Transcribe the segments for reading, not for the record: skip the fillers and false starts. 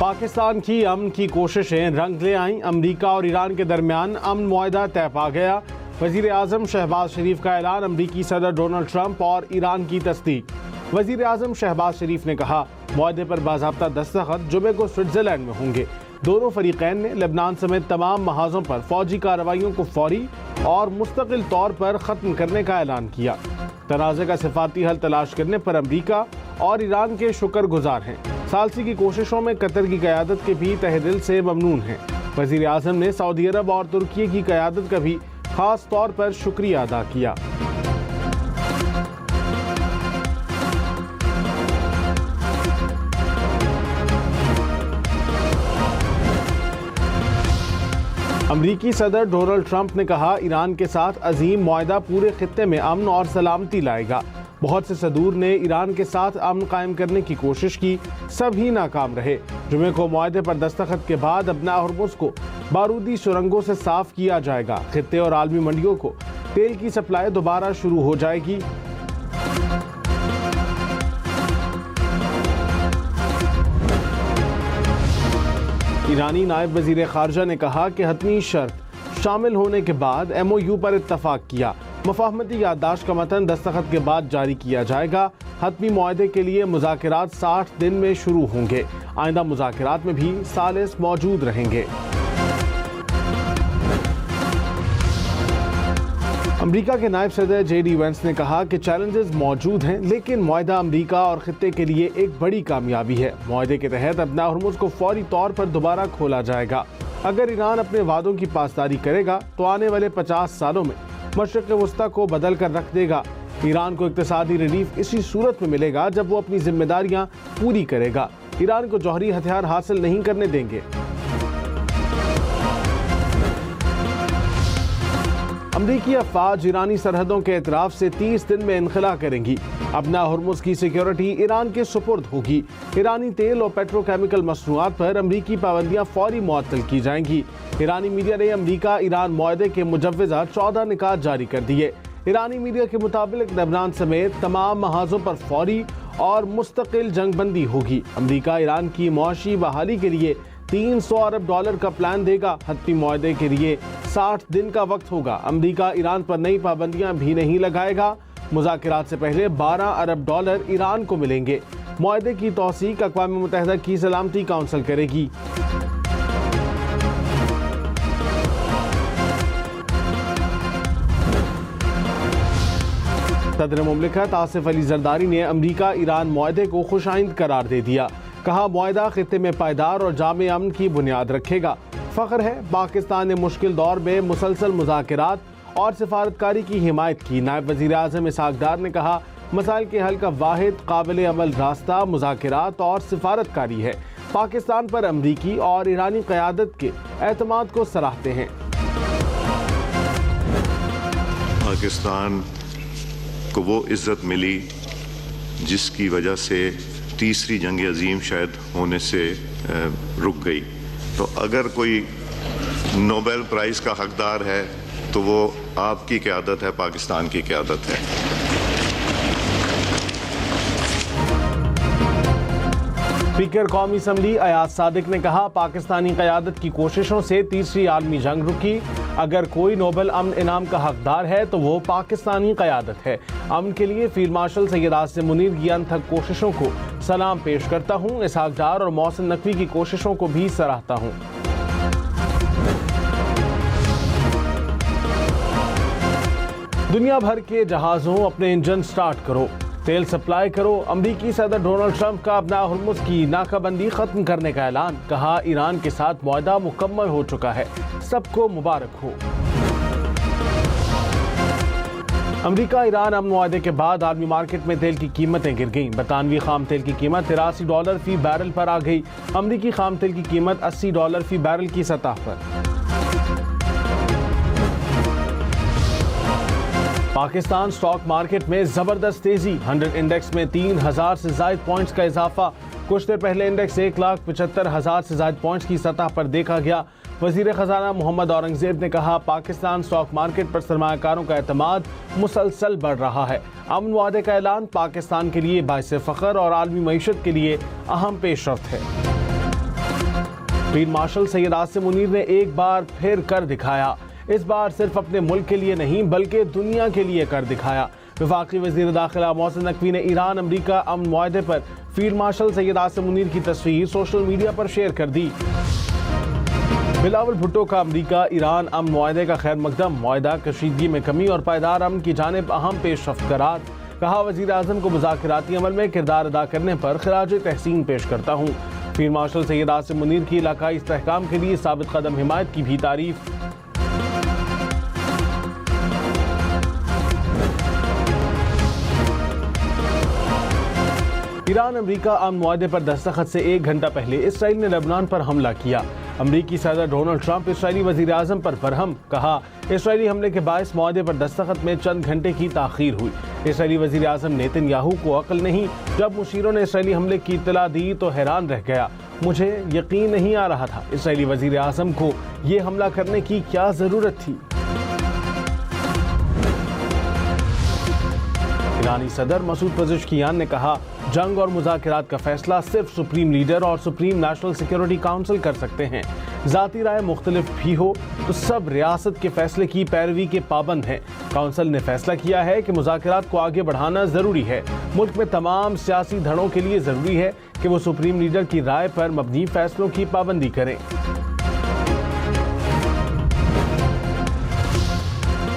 पाकिस्तान की अमन की कोशिशें रंग ले आईं। अमरीका और ईरान के दरमियान अमन मुआहदा तय पा गया। वज़ीर आज़म शहबाज शरीफ का ऐलान, अमरीकी सदर डोनाल्ड ट्रंप और ईरान की तस्दीक। वज़ीर आज़म शहबाज शरीफ ने कहा, मुआहदे पर बाज़ाब्ता दस्तखत जुमे को स्विट्ज़रलैंड में होंगे। दोनों फरीकैन ने लेबनान समेत तमाम महाजों पर फौजी कार्रवाइयों को फौरी और मुस्तकिल तौर पर ख़त्म करने का ऐलान किया। तनाज़े का सिफाती हल तलाश करने पर अमरीका और ईरान के शुक्रगुजार हैं। सालसी की कोशिशों में कतर की क़यादत के भी तहे दिल से ममनून हैं। वज़ीर आज़म ने सऊदी अरब और तुर्की की क़यादत का भी ख़ास तौर पर शुक्रिया अदा किया। अमरीकी सदर डोनाल्ड ट्रंप ने कहा, ईरान के साथ अजीम मुआहदा पूरे खित्ते में अमन और सलामती लाएगा। बहुत से सदूर ने ईरान के साथ अमन कायम करने की कोशिश की, सभी नाकाम रहे। जुमे को मुआहदे पर दस्तखत के बाद अपना हॉर्मुज़ को बारूदी सुरंगों से साफ किया जाएगा। खित्ते और आलमी मंडियों को तेल की सप्लाई दोबारा शुरू हो जाएगी। ईरानी नायब वज़ीर ख़ारजा ने कहा कि हतमी शर्त शामिल होने के बाद MOU पर इत्तफाक किया। मफाहमती याददाश्त का मतन दस्तखत के बाद जारी किया जाएगा। हतमी मुआहदे के लिए मुज़ाकरात 60 दिन में शुरू होंगे। आइंदा मुज़ाकरात में भी सालिस मौजूद रहेंगे। अमरीका के नायब सदर JD वेंस ने कहा कि चैलेंजेस मौजूद हैं, लेकिन मुआहदा अमरीका और खित्ते के लिए एक बड़ी कामयाबी है। मुआहदे के तहत अपना हॉर्मुज़ को फौरी तौर पर दोबारा खोला जाएगा। अगर ईरान अपने वादों की पासदारी करेगा तो आने वाले 50 सालों में मशरिक़ वस्ता को बदल कर रख देगा। ईरान को इक़्तिसादी रिलीफ इसी सूरत में मिलेगा जब वो अपनी जिम्मेदारियां पूरी करेगा। ईरान को जौहरी हथियार हासिल नहीं करने देंगे। अमरीकी अफ़वाज ईरानी सरहदों के एतराफ़ से 30 दिन में इनखला करेंगी। अपना हॉर्मुज़ की सिक्योरिटी ईरान के सुपुर्द होगी। ईरानी तेल और पेट्रोकेमिकल मसनूआत पर अमरीकी पाबंदियां फौरी मुअत्तल की जाएंगी। ईरानी मीडिया ने अमरीका ईरान मुआहदे के मुजव्वज़ा 14 निकात जारी कर दिए। ईरानी मीडिया के मुताबिक लेबनान समेत तमाम महाजों पर फौरी और मुस्तकिल जंगबंदी होगी। अमरीका ईरान की मुआशी बहाली के लिए $300 अरब का प्लान देगा। हतमी मुआहदे के लिए 60 दिन का वक्त होगा। अमरीका ईरान पर नई पाबंदियां भी नहीं लगाएगा। मुज़ाकरात से पहले $12 अरब ईरान को मिलेंगे। मुआहदे की तौसीक अक़वाम मुत्तहिदा की सलामती काउंसिल करेगी। सदर मुमलिकत आसिफ अली जरदारी ने अमरीका ईरान मुआहदे को खुशाइंद करार दे दिया। कहा, मुआहदा खित्ते में पायदार और जामे अमन की बुनियाद रखेगा। फ़ख्र है पाकिस्तान ने मुश्किल दौर में मुसलसल मुज़ाकरात और सिफारतकारी की हिमायत की। नायब वज़ीर आज़म इसहाक़ डार ने कहा, मसाइल के हल का वाहिद काबिल अमल रास्ता मुज़ाकरात और सिफारतकारी है। पाकिस्तान पर अमरीकी और ईरानी क़यादत के एतमाद को सराहते हैं। पाकिस्तान को वो इज़्ज़त मिली जिसकी वजह से तीसरी जंग अजीम शायद होने से रुक गई। तो अगर कोई नोबेल प्राइज़ का हकदार है तो वो आपकी क़यादत है, पाकिस्तान की क़यादत है। स्पीकर कौमी असम्बली अयाज सादिक ने कहा, पाकिस्तानी क़यादत की कोशिशों से तीसरी आलमी जंग रुकी। अगर कोई नोबेल अमन इनाम का हकदार है तो वो पाकिस्तानी क़यादत है। अमन के लिए फील्ड मार्शल सैयद आसिम मुनीर की अनथक कोशिशों को सलाम पेश करता हूँ। इसहाक़ डार और मोहसिन नकवी की कोशिशों को भी सराहता हूँ। दुनिया भर के जहाज़ों अपने इंजन स्टार्ट करो, तेल सप्लाई करो। अमरीकी सदर डोनाल्ड ट्रंप का अपना हॉर्मुज़ की नाकाबंदी ख़त्म करने का ऐलान। कहा, ईरान के साथ मुआहदा मुकम्मल हो चुका है, सबको मुबारक हो। अमरीका ईरान अमन मुआहदे के बाद आलमी मार्केट में तेल की कीमतें गिर गईं। बरतानवी खाम तेल की कीमत $83 फी बैरल पर आ गई। अमरीकी खाम तेल की कीमत $80 फी बैरल की सतह पर। पाकिस्तान स्टॉक मार्केट में जबरदस्त तेजी। 100 इंडेक्स में 3000 से ज़ायद पॉइंट्स का इजाफा। कुछ देर पहले इंडेक्स 1,75,000 से ज़ायद पॉइंट्स की सतह पर देखा गया। वज़ीर ख़जाना मोहम्मद औरंगज़ेब ने कहा, पाकिस्तान स्टॉक मार्केट पर सरमायाकारों का एतमाद मुसलसल बढ़ रहा है। अमन मुआहदे का ऐलान पाकिस्तान के लिए बाइस फ़ख्र और आलमी मईशत के लिए अहम पेशरफ्त है। फील्ड मार्शल सैयद आसिम मुनीर ने एक बार फिर कर दिखाया। इस बार सिर्फ अपने मुल्क के लिए नहीं बल्कि दुनिया के लिए कर दिखाया। वफाकी वज़ीर दाखिला मोहसिन नकवी ने ईरान अमरीका अमन मुआहदे पर फील्ड मार्शल सैयद आसिम मुनीर की तस्वीर सोशल मीडिया पर शेयर कर दी। बिलावल भुट्टो का अमरीका ईरान अमन मुआहदे का खैर मकदम, मुआहदा कशीदगी में कमी और पायदार अमन की जानिब अहम पेशरफ्त करार। कहा, वज़ीर आज़म को मुज़ाकराती अमल में किरदार अदा करने पर खिराज तहसीन पेश करता हूँ। फील्ड मार्शल सैयद आसिम मुनीर की इलाकाई इस्तेहकाम के लिए साबित कदम हिमायत की भी तारीफ। ईरान अमरीका अमन मुआहदे पर दस्तखत से 1 घंटा पहले इसराइल ने लेबनान पर हमला किया। अमरीकी सदर डोनाल्ड ट्रंप इसराइली वज़ीर आज़म पर बरहम। कहा, इसराइली हमले के बायस मुआहदे पर दस्तखत में चंद घंटे की ताख़ीर हुई। इसराइली वज़ीर आज़म नेतन्याहू को अक्ल नहीं, जब मुशीरों ने इसराइली हमले की इत्तला दी तो हैरान रह गया, मुझे यकीन नहीं आ रहा था। इसराइली वज़ीर आज़म को ये हमला करने की क्या ज़रूरत थी। ईरानी सदर मसूद पज़ेश्कियान ने कहा, जंग और मुज़ाकरात का फैसला सिर्फ सुप्रीम लीडर और सुप्रीम नेशनल सिक्योरिटी काउंसिल कर सकते हैं। ज़ाती राय मुख्तलिफ भी हो तो सब रियासत के फैसले की पैरवी के पाबंद हैं। काउंसिल ने फैसला किया है कि मुज़ाकरात को आगे बढ़ाना ज़रूरी है। मुल्क में तमाम सियासी धड़ों के लिए ज़रूरी है कि वो सुप्रीम लीडर की राय पर मबनी फैसलों की पाबंदी करें।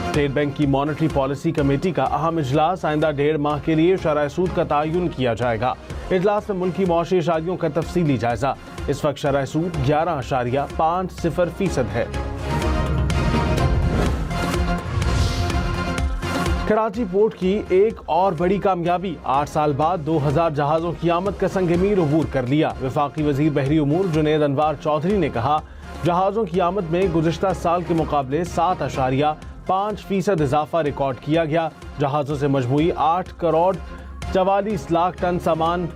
स्टेट बैंक की मॉनेटरी पॉलिसी कमेटी का अहम इजलास आइंदा 1.5 माह के लिए शरह सूद का तयन किया जाएगा। इजलास में मुल्की मौशी इशारियों का तफसीली जायजा। इस वक्त शरह सूद 11.50% है। कराची पोर्ट की एक और बड़ी कामयाबी, 8 साल बाद 2000 जहाजों की आमद का संगमीर अबूर कर लिया। वफाकी वजीर बहरी उमूर जुनेद अनवार चौधरी ने कहा, जहाजों की आमद में गुज़िश्ता साल के मुकाबले 7.5% इजाफा रिकॉर्ड किया गया। जहाजों से मजमूई 8 करोड़ 44 लाख टन सामान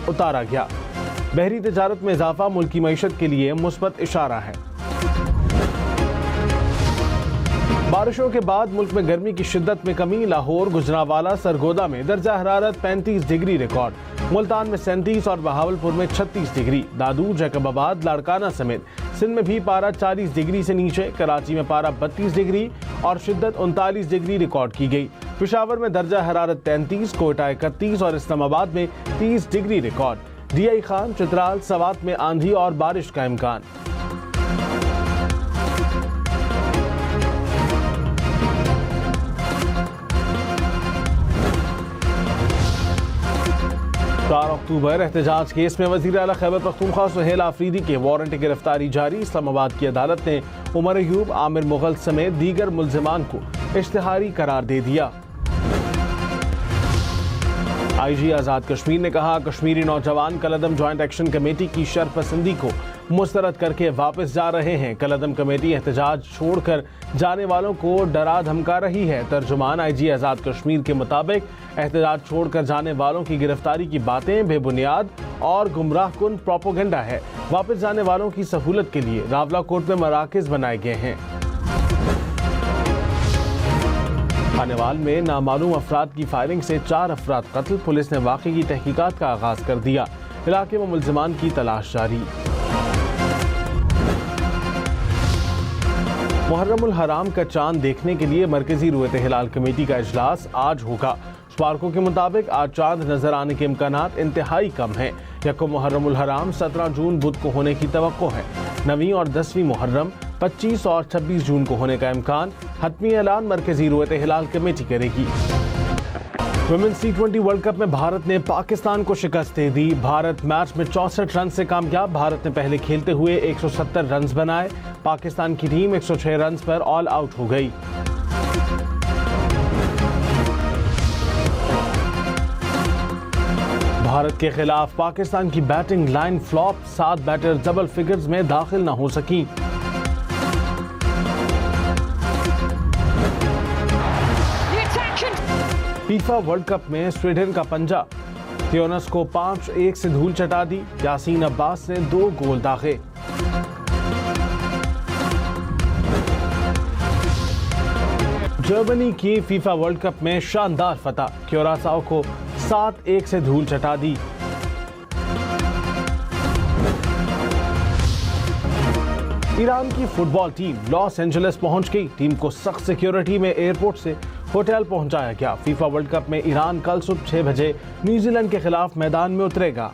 उतारा गया। बहरी तिजारत में इजाफा मुल्क की मईशत के लिए मुस्बत इशारा है। बारिशों के बाद मुल्क में गर्मी की शिद्दत में कमी। लाहौर, गुजरांवाला, सरगोदा में दर्जा हरारत 35 डिग्री रिकॉर्ड, मुल्तान में 37 और बहावलपुर में 36 डिग्री, दादू, जैकबाबाद, लाड़काना समेत सिंध में भी पारा 40 डिग्री से नीचे। कराची में पारा 32 डिग्री और शिद्दत 39 डिग्री रिकॉर्ड की गई। पेशावर में दर्जा हरारत 33, कोयटा 31 और इस्लामाबाद में 30 degree record. DI Khan, Chitral, Swat में आंधी और बारिश का इम्कान। अक्टूबर एहतजाज केस में वज़ीर आला खैबर पख्तूनख्वा सुहेल आफरीदी के वारंट गिरफ्तारी जारी। इस्लामाबाद की अदालत ने उमर अयूब, आमिर मुगल समेत दीगर मुल्जिमान को इश्तिहारी करार दे दिया। आईजी आज़ाद कश्मीर ने कहा, कश्मीरी नौजवान कलअदम ज्वाइंट एक्शन कमेटी की शरपसंदी को मुस्तरद करके वापस जा रहे हैं। कलअदम कमेटी एहतजाज छोड़कर जाने वालों को डरा धमका रही है। तर्जुमान आईजी आज़ाद कश्मीर के मुताबिक एहतजाज छोड़कर जाने वालों की गिरफ्तारी की बातें बेबुनियाद और गुमराहकुन प्रोपोगेंडा है। वापस जाने वालों की सहूलत के लिए रावलाकोट में मराकज़ बनाए गए हैं। खानेवाल में नामालूम अफराद की फायरिंग से 4 अफराद कत्ल। पुलिस ने वाक़े की तहकीकात का आगाज कर दिया। इलाके में मुल्जिमान की तलाश जारी। मुहर्रमुल हराम का चांद देखने के लिए मरकजी रूयत हिलाल कमेटी का इजलास आज होगा। स्पार्को के मुताबिक आज चांद नजर आने के इम्कानात इंतहाई कम हैं। यकम मुहर्रमुल हराम 17 जून बुध को होने की तवक्को है। 9वीं और 10वीं मुहर्रम 25 और 26 जून को होने का इम्कान। हतमी ऐलान मरकजी रूयत हिलाल कमेटी करेगी। वुमेन्स T20 वर्ल्ड कप में भारत ने पाकिस्तान को शिकस्त दे दी। भारत मैच में 64 रन से कामयाब। भारत ने पहले खेलते हुए 170 रन बनाए। पाकिस्तान की टीम 106 रन पर ऑल आउट हो गई। भारत के खिलाफ पाकिस्तान की batting line flop. 7 batter double figures में दाखिल न हो सकी। फीफा वर्ल्ड कप में स्वीडन का पंजा। त्यूनिस को 5-1 से धूल चटा दी। यासीन अब्बास ने 2 गोल दागे। जर्मनी की फीफा वर्ल्ड कप में शानदार फतह। क्यूरासाओ को 7-1 से धूल चटा दी। ईरान की फुटबॉल टीम लॉस एंजलिस पहुंच गई। टीम को सख्त सिक्योरिटी में एयरपोर्ट से होटल पहुंचाया गया। फीफा वर्ल्ड कप में ईरान कल सुबह 6 बजे न्यूजीलैंड के खिलाफ मैदान में उतरेगा।